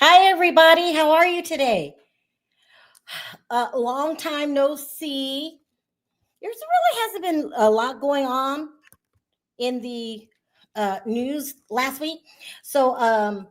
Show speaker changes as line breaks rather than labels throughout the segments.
Hi, everybody. How are you today? Long time no see. There's really hasn't been a lot going on in the news last week. So I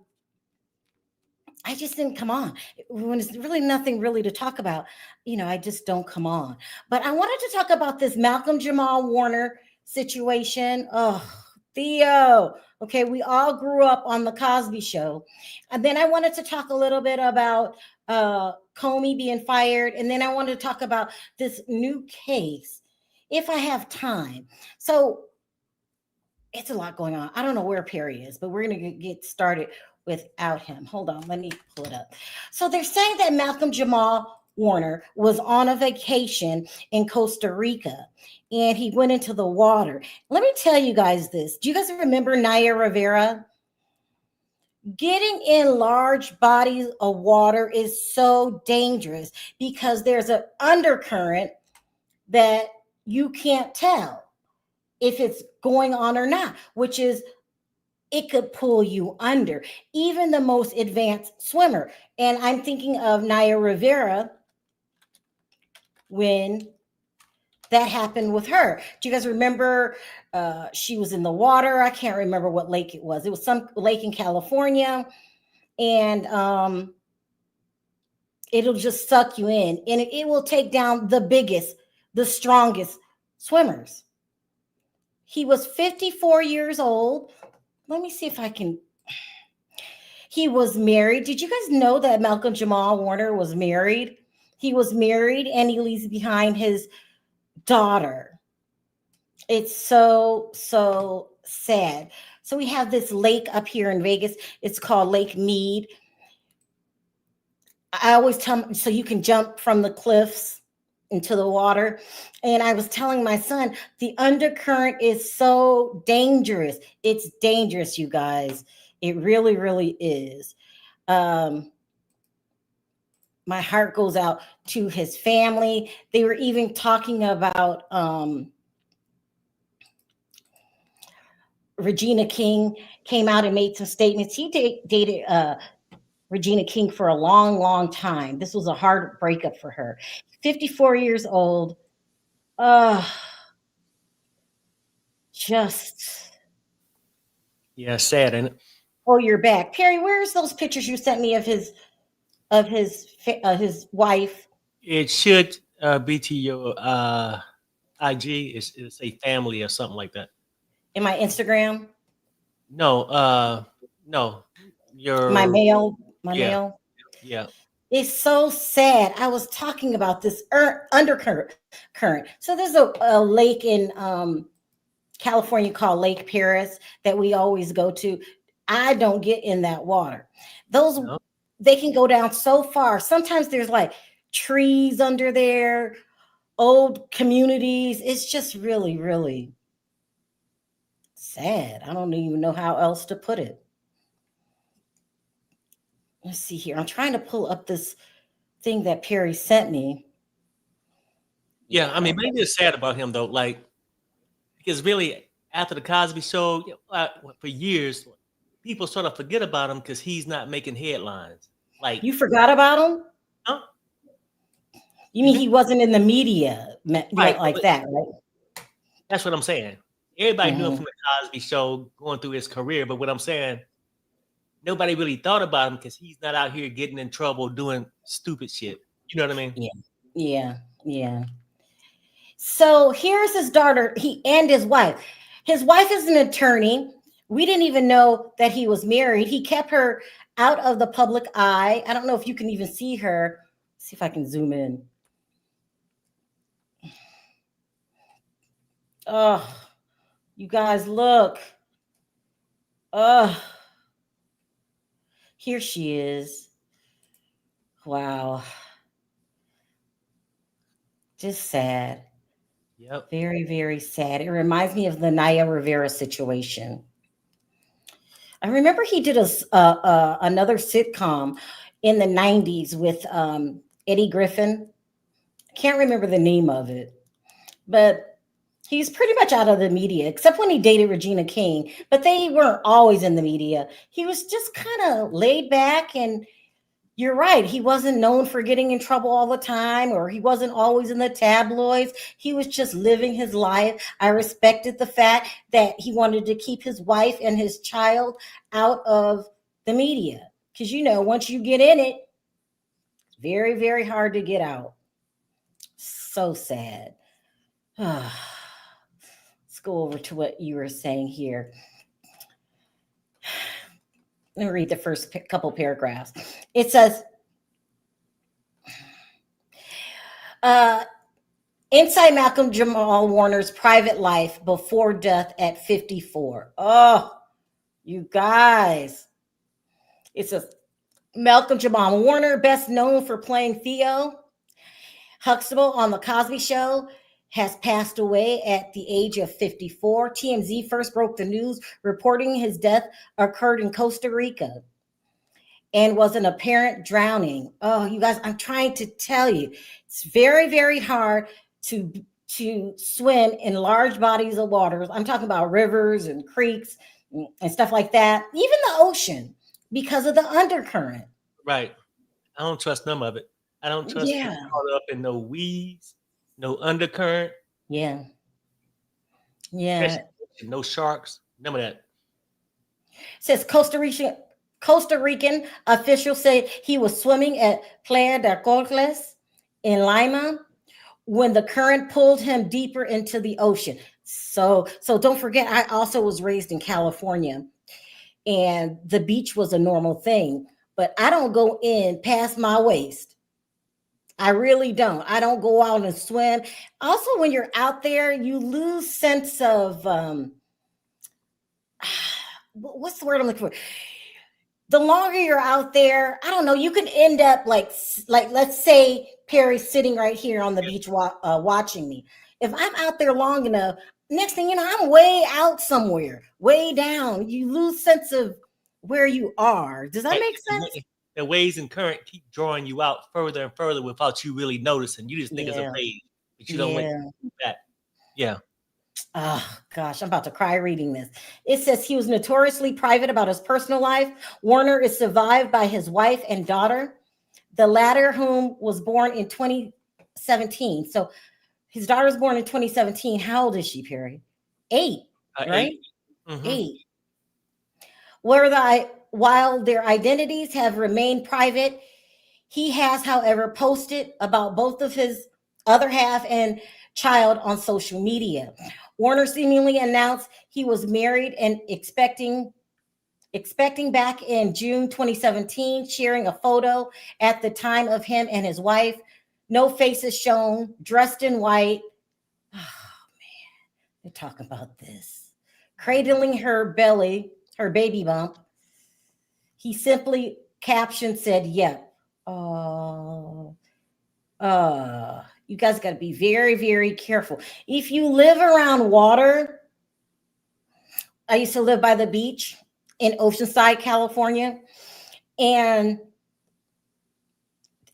just didn't come on. When there's really nothing really to talk about, I just don't come on. But I wanted to talk about this Malcolm Jamal Warner situation. Oh, Theo. Okay, we all grew up on the Cosby Show. And then I wanted to talk a little bit about Comey being fired. And then I wanted to talk about this new case, if I have time. So it's a lot going on. I don't know where Perry is, but we're going to get started without him. Hold on, let me pull it up. So they're saying that Malcolm Jamal Warner was on a vacation in Costa Rica and he went into the water. Let me tell you guys this. Do you guys remember Naya Rivera? Getting in large bodies of water is so dangerous because there's an undercurrent that you can't tell if it's going on or not, which is it could pull you under, even the most advanced swimmer. And I'm thinking of Naya Rivera when that happened with her. Do you guys remember she was in the water? I can't remember what lake it was. It was some lake in California. And it'll just suck you in. And it will take down the biggest, the strongest swimmers. He was 54 years old. Let me see if I can. He was married. Did you guys know that Malcolm Jamal Warner was married? He was married and he leaves behind his daughter. It's so sad. So we have this lake up here in Vegas. It's called Lake Mead. I always tell so you can jump from the cliffs into the water. And I was telling my son, the undercurrent is so dangerous. It's dangerous, you guys. It really, really is. My heart goes out to his family. They were even talking about Regina King came out and made some statements. He dated Regina King for a long, long time. This was a hard breakup for her. 54 years old. Just.
Yeah, sad, and
Oh, you're back, Perry. Where's those pictures you sent me of his wife?
it should be to your IG. It's a family or something like that.
In my Instagram?
No, no,
My
your
mail? My
yeah,
mail?
yeah,
It's so sad. I was talking about this undercurrent. Current. So there's a lake in California called Lake Paris that we always go to. I don't get in that water. Those
no,
they can go down so far. Sometimes there's like trees under there, old communities. It's just really, really sad. I don't even know how else to put it. Let's see here. I'm trying to pull up this thing that Perry sent me.
yeah. I
Yeah.
mean, maybe it's sad about him though, like because really after the Cosby Show, for years, people sort of forget about him because he's not making headlines. Like,
You forgot about him?
huh?
You
Excuse
mean
me?
he wasn't in the media
Right?
like that, right?
That's what I'm saying. Everybody knew him
Hmm.
from the Cosby Show, going through his career. But what I'm saying, nobody really thought about him because he's not out here getting in trouble doing stupid shit. You know what I mean?
Yeah, yeah, yeah. So here's his daughter, he and his wife. His wife is an attorney. We didn't even know that he was married. He kept her out of the public eye. I don't know if you can even see her. Let's see if I can zoom in. Oh, you guys look. Oh, here she is. Wow. Just sad.
Yep.
Very, very sad. It reminds me of the Naya Rivera situation. I remember he did another sitcom in the 90s with Eddie Griffin. I can't remember the name of it, but he's pretty much out of the media, except when he dated Regina King. But they weren't always in the media. He was just kind of laid back and You're right. He wasn't known for getting in trouble all the time, or he wasn't always in the tabloids. He was just living his life. I respected the fact that he wanted to keep his wife and his child out of the media. Because, once you get in it, it's very, very hard to get out. So sad. Let's go over to what you were saying here. Let me read the first couple paragraphs. It says, inside Malcolm Jamal Warner's private life before death at 54. Oh, you guys. It says, Malcolm Jamal Warner, best known for playing Theo Huxtable on The Cosby Show, has passed away at the age of 54. TMZ first broke the news, reporting his death occurred in Costa Rica and was an apparent drowning. Oh, you guys, I'm trying to tell you, it's very, very hard to swim in large bodies of waters. I'm talking about rivers and creeks and stuff like that, even the ocean, because of the undercurrent.
Right. I don't trust none of it. I don't trust getting caught up in no weeds, no undercurrent.
Yeah.
No sharks, none of that.
It says Costa Rican officials said he was swimming at Playa de Corcles in Lima when the current pulled him deeper into the ocean. So don't forget, I also was raised in California, and the beach was a normal thing, but I don't go in past my waist. I really don't. I don't go out and swim. Also, when you're out there, you lose sense of what's the word I'm looking for? The longer you're out there, I don't know, you can end up like let's say Perry's sitting right here on the beach watching me. If I'm out there long enough, next thing you know, I'm way out somewhere, way down. You lose sense of where you are. Does that make sense?
The waves and current keep drawing you out further and further without you really noticing. You just think it's a wave, but you don't wait that. Yeah.
Oh gosh, I'm about to cry reading this. It says he was notoriously private about his personal life. Warner is survived by his wife and daughter, the latter whom was born in 2017. So his daughter was born in 2017. How old is she, Perry? 8, right?
8. Mm-hmm.
8. While their identities have remained private, he has, however, posted about both of his other half and child on social media. Warner seemingly announced he was married and expecting back in June 2017, sharing a photo at the time of him and his wife. No faces shown, dressed in white. Oh, man, they're talking about this. Cradling her belly, her baby bump. He simply captioned, said, yep. You guys got to be very, very careful. If you live around water, I used to live by the beach in Oceanside, California, and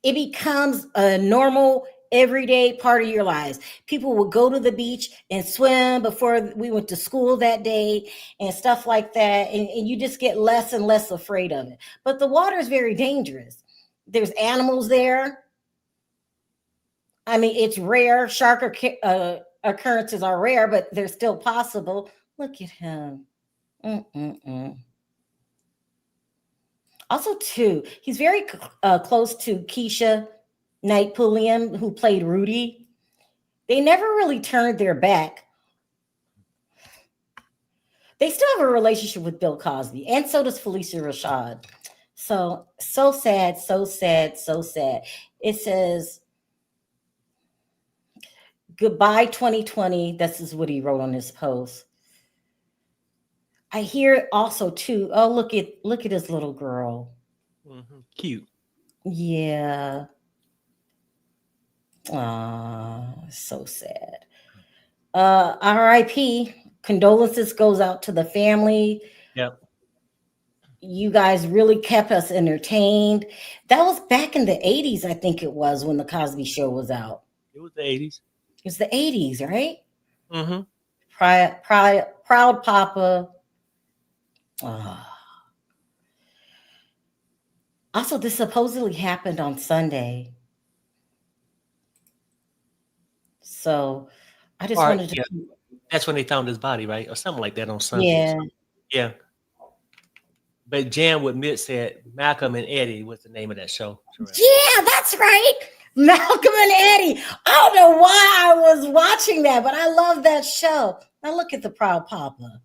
it becomes a normal, everyday part of your lives. People would go to the beach and swim before we went to school that day and stuff like that, and you just get less and less afraid of it. But the water is very dangerous. There's animals there. I mean, it's rare. Shark occurrences are rare, but they're still possible. Look at him. Also, too, he's very close to Keisha Knight Pulliam, who played Rudy. They never really turned their back. They still have a relationship with Bill Cosby, and so does Felicia Rashad. So sad, so sad, so sad. It says, goodbye 2020. This is what he wrote on his post. I hear also too, oh, look at his little girl.
Mm-hmm. Cute.
Yeah. So sad. RIP. Condolences goes out to the family.
Yep.
You guys really kept us entertained. That was back in the 80s, I think it was, when the Cosby Show was out.
It was the 80s.
It was the 80s, right?
Mm-hmm.
Proud Papa. I'm Also, this supposedly happened on Sunday. So I just
Or
wanted to,
yeah, that's when they found his body, right, or something like that on Sunday.
yeah.
Yeah, but Jan would admit said Malcolm and Eddie was the name of that show. Sharrell.
Yeah, that's right. Malcolm and Eddie. I don't know why I was watching that, but I love that show. Now look at the Proud Papa.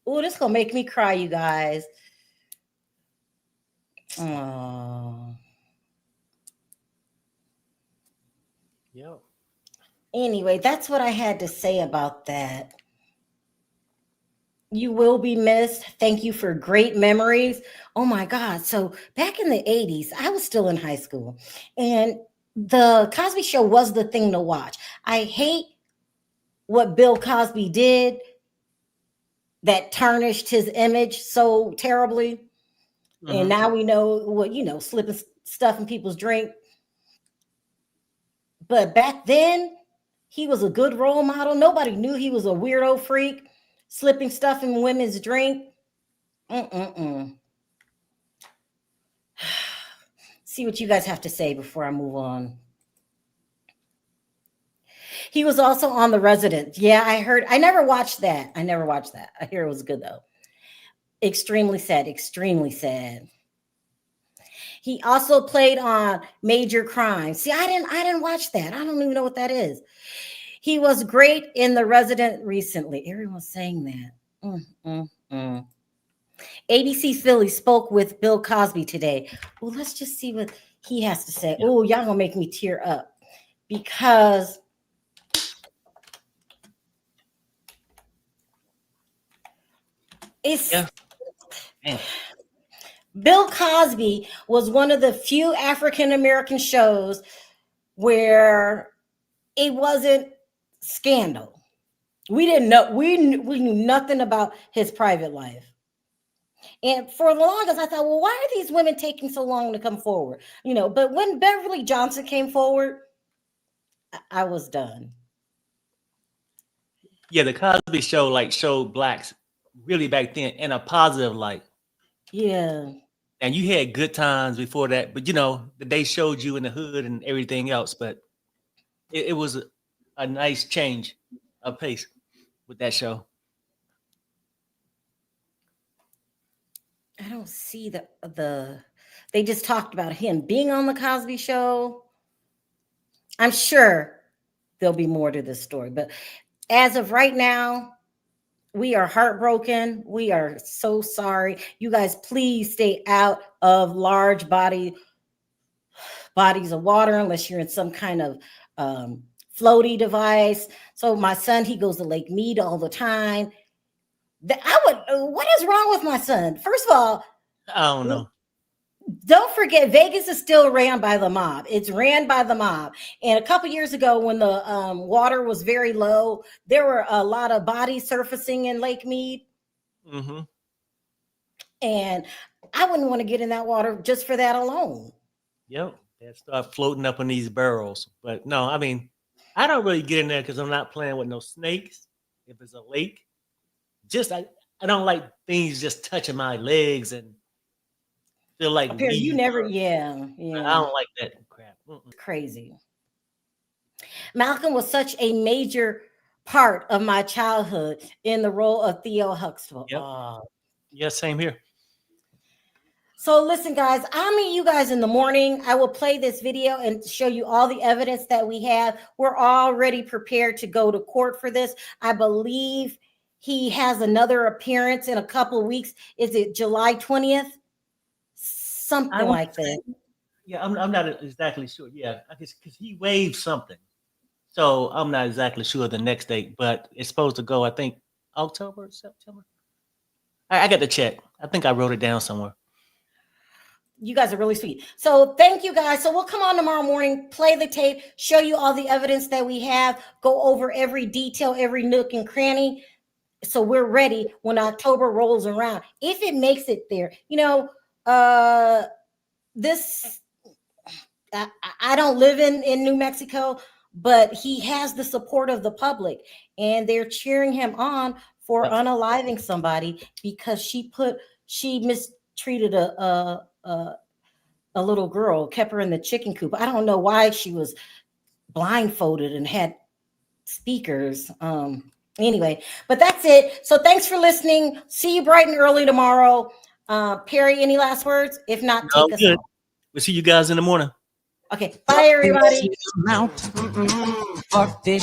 Oh, this is gonna make me cry, you guys. Oh.
Yeah.
Anyway, that's what I had to say about that. You will be missed. Thank you for great memories. Oh my God. So back in the 80s, I was still in high school, and the Cosby Show was the thing to watch. I hate what Bill Cosby did that tarnished his image so terribly. And
Mm-hmm.
now we know what, slipping stuff in people's drink. But back then, he was a good role model. Nobody knew he was a weirdo freak, slipping stuff in women's drink. Mm-mm-mm. See what you guys have to say before I move on. He was also on The Resident. Yeah, I heard. I never watched that. I hear it was good though. Extremely sad. Extremely sad. He also played on Major Crimes. See, I didn't watch that. I don't even know what that is. He was great in The Resident recently. Everyone's saying that. Mm, mm, mm. ABC Philly spoke with Bill Cosby today. Well, let's just see what he has to say.
Yeah.
Oh, y'all gonna make me tear up because it's
Yeah. Man.
Bill Cosby was one of the few African American shows where it wasn't scandal. We didn't know, we knew nothing about his private life. And for the longest, I thought, well, why are these women taking so long to come forward? But when Beverly Johnson came forward, I was done.
Yeah, the Cosby Show showed blacks really back then in a positive light.
Yeah.
And you had good times before that, but they showed you in the hood and everything else. But it was a nice change of pace with that show.
I don't see they just talked about him being on the Cosby Show. I'm sure there'll be more to this story, but as of right now, we are heartbroken. We are so sorry. You guys, please stay out of large bodies of water unless you're in some kind of floaty device. So my son, he goes to Lake Mead all the time. What is wrong with my son? First of all,
I don't know.
don't forget, Vegas is still ran by the mob. It's ran by the mob. And a couple years ago, when the water was very low, there were a lot of bodies surfacing in Lake Mead.
Mm-hmm.
And I wouldn't want to get in that water just for that alone.
Yep. They start floating up in these barrels. But no, I mean, I don't really get in there because I'm not playing with no snakes. If it's a lake, I don't like things just touching my legs and feel like
You
weed.
never, yeah.
I don't like that crap.
Crazy. Malcolm was such a major part of my childhood in the role of Theo Huxtable.
Yep.
Oh.
Yeah, same here.
So listen, guys, I'll meet you guys in the morning. I will play this video and show you all the evidence that we have. We're already prepared to go to court for this. I believe he has another appearance in a couple of weeks. Is it July 20th? Something like that.
Yeah, I'm not exactly sure. Yeah, I guess because he waived something. So I'm not exactly sure the next date, but it's supposed to go, I think, October, September. I got to check. I think I wrote it down somewhere.
You guys are really sweet. So thank you guys. So we'll come on tomorrow morning, play the tape, show you all the evidence that we have, go over every detail, every nook and cranny. So we're ready when October rolls around. If it makes it there, this, I don't live in New Mexico, but he has the support of the public, and they're cheering him on for unaliving somebody because she treated a little girl, kept her in the chicken coop. I don't know why she was blindfolded and had speakers. Anyway, but that's it. So thanks for listening. See you bright and early tomorrow. Perry, any last words? If not,
No,
take us
good.
out.
We'll see you guys in the morning.
Okay, bye everybody.
Fuck this.